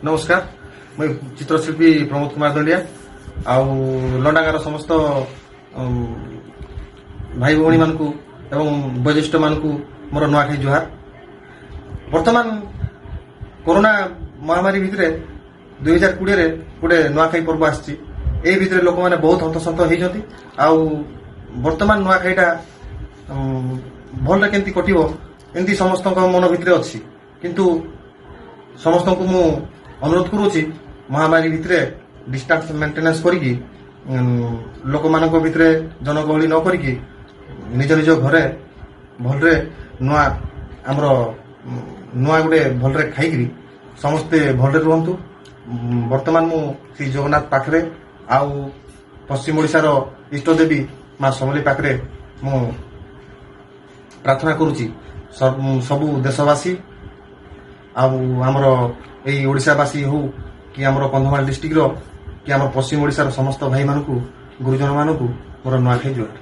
नमस्कार मैं चित्रशिल्पी प्रमोद कुमार दंडिया आउ लंडागार समस्त भाई भौणी मान एवं वयोज्येष्ठ मान मोर नुआखाई जुहार। वर्तमान कोरोना महामारी भितर 2020 गोटे नुआखाई पर्व आसी भितर लोक मैंने बहुत हंतसंत होती वर्तमान नुआखाईटा भल केमती कटिव एमती समस्त मन भितर अच्छी किंतु समस्त को मु अनुरोध करुच्ची महामारी भितर डिस्टेंस मेंटेनेंस करिकी लोक मान भितर जनगहली न करिकी निज निज घरे भलरे नुआ आमर नुआ गोटे भलरे खाई समस्ते भलरे रुहतु। वर्तमान मु श्री जगन्नाथ पाखरे आउ पश्चिम ओडिशार इष्टदेवी माँ समली पाखरे मु प्रार्थना करुच्ची सबु देशवासी आमर यही ओडिशावासी हो कि आमर कंधमाल डिस्ट्रिक्ट कि आमर पश्चिम ओडिशार समस्त भाई मानकु गुरुजन मानकु मोर नुआखाई जुहार।